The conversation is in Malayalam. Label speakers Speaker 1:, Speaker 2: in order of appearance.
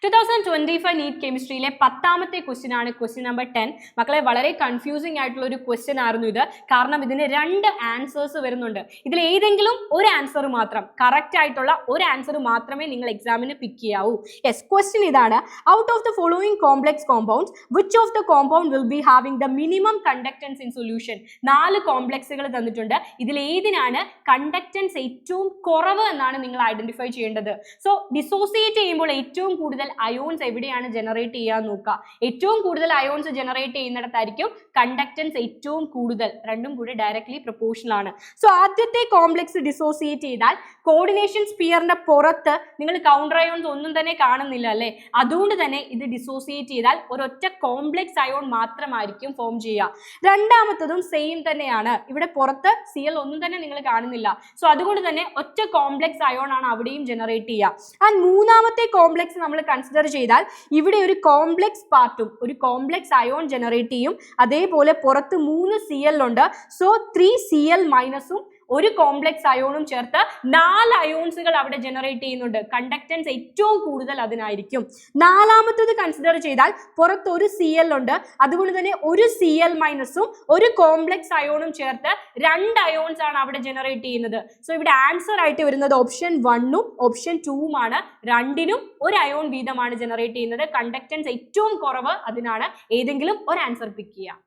Speaker 1: 2025 നീറ്റ് കെമിസ്ട്രിയിലെ 10ാമത്തെ ക്വസ്റ്റ്യൻ ആണ് ക്വസ്റ്റ്യൻ നമ്പർ 10. മക്കളെ വളരെ കൺഫ്യൂസിംഗ് ആയിട്ടുള്ള ഒരു ക്വസ്റ്റ്യൻ ആയിരുന്നു ഇത്. കാരണം ഇതിന് 2 ആൻസേഴ്സ് വരുന്നുണ്ട്. ഇതിൽ ഏതെങ്കിലും ഒരു ആൻസർ മാത്രം, കറക്റ്റ് ആയിട്ടുള്ള ഒരു ആൻസർ മാത്രമേ നിങ്ങൾ എക്സാമിന് പിക്ക് ചെയ്യാവൂ. യെസ്, ക്വസ്റ്റ്യൻ ഇതാണ്. Out of the following complex compounds which of the compound will be having the minimum conductance in solution? 4 കോംപ്ലക്സുകൾ തന്നിട്ടുണ്ട്. ഇതിൽ ഏതിനാണ് കണ്ടക്ടൻസ് ഏറ്റവും കുറവ് എന്നാണ് നിങ്ങൾ ഐഡന്റിഫൈ ചെയ്യേണ്ടത്. സോ ഡിസോസിയേറ്റ് ചെയ്യുമ്പോൾ ഏറ്റവും കൂടുതൽ അയോൺസ് എവിടെയാണ് ജനറേറ്റ് ചെയ്യാൻ നോക്കുക. ഏറ്റവും കൂടുതൽ അയോൺസ് ജനറേറ്റ് ചെയ്യുന്നിടത്തായിരിക്കും കണ്ടക്ടൻസ് ഏറ്റവും കൂടുതൽ. രണ്ടും കൂടി ഡയറക്ട്ലി പ്രൊപ്പോർഷണൽ ആണ്. സോ ആദ്യത്തെ കോംപ്ലക്സ് ഡിസോസിയേറ്റ് ചെയ്താൽ കോർഡിനേഷൻ സ്പിയറിന്റെ പുറത്ത് നിങ്ങൾ കൗണ്ടർ അയോൺസ് ഒന്നും തന്നെ കാണുന്നില്ല അല്ലേ? അതുകൊണ്ട് തന്നെ ഇത് ഡിസോസിയേറ്റ് ചെയ്താൽ ഒരൊറ്റ കോംപ്ലക്സ് അയോൺ മാത്രമായിരിക്കും ഫോം ചെയ്യുക. രണ്ടാമത്തതും സെയിം തന്നെയാണ്. ഇവിടെ പുറത്ത് Cl ഒന്നും തന്നെ നിങ്ങൾ കാണുന്നില്ല. സോ അതുകൊണ്ട് തന്നെ ഒറ്റ കോംപ്ലക്സ് അയോൺ ആണ് അവിടെയും ജനറേറ്റ് ചെയ്യുക. ആൻഡ് മൂന്നാമത്തെ കോംപ്ലക്സ് നമ്മൾ കൺസിഡർ ചെയ്താൽ ഇവിടെ ഒരു കോംപ്ലക്സ് പാർട്ടും ഒരു കോംപ്ലക്സ് അയോൺ ജനറേറ്റ് ചെയ്യും. അതേപോലെ പുറത്ത് 3 Cl ഉണ്ട്. സോ 3 Cl മൈനസും ഒരു കോംപ്ലക്സ് അയോണും ചേർത്ത് 4 അയോൺസുകൾ അവിടെ ജനറേറ്റ് ചെയ്യുന്നുണ്ട്. കണ്ടക്ടൻസ് ഏറ്റവും കൂടുതൽ അതിനായിരിക്കും. നാലാമത്തത് കൺസിഡർ ചെയ്താൽ പുറത്ത് ഒരു Cl ഉണ്ട്. അതുകൊണ്ട് തന്നെ ഒരു Cl മൈനസും ഒരു കോംപ്ലക്സ് അയോണും ചേർത്ത് 2 അയോൺസ് ആണ് അവിടെ ജനറേറ്റ് ചെയ്യുന്നത്. സോ ഇവിടെ ആൻസർ ആയിട്ട് വരുന്നത് ഓപ്ഷൻ 1ഉം ഓപ്ഷൻ 2ഉം ആണ്. രണ്ടിനും ഒരു അയോൺ വീതമാണ് ജനറേറ്റ് ചെയ്യുന്നത്. കണ്ടക്ടൻസ് ഏറ്റവും കുറവ് അതിനാണ്. ഏതെങ്കിലും ഒരു ആൻസർ പിക്ക് ചെയ്യുക.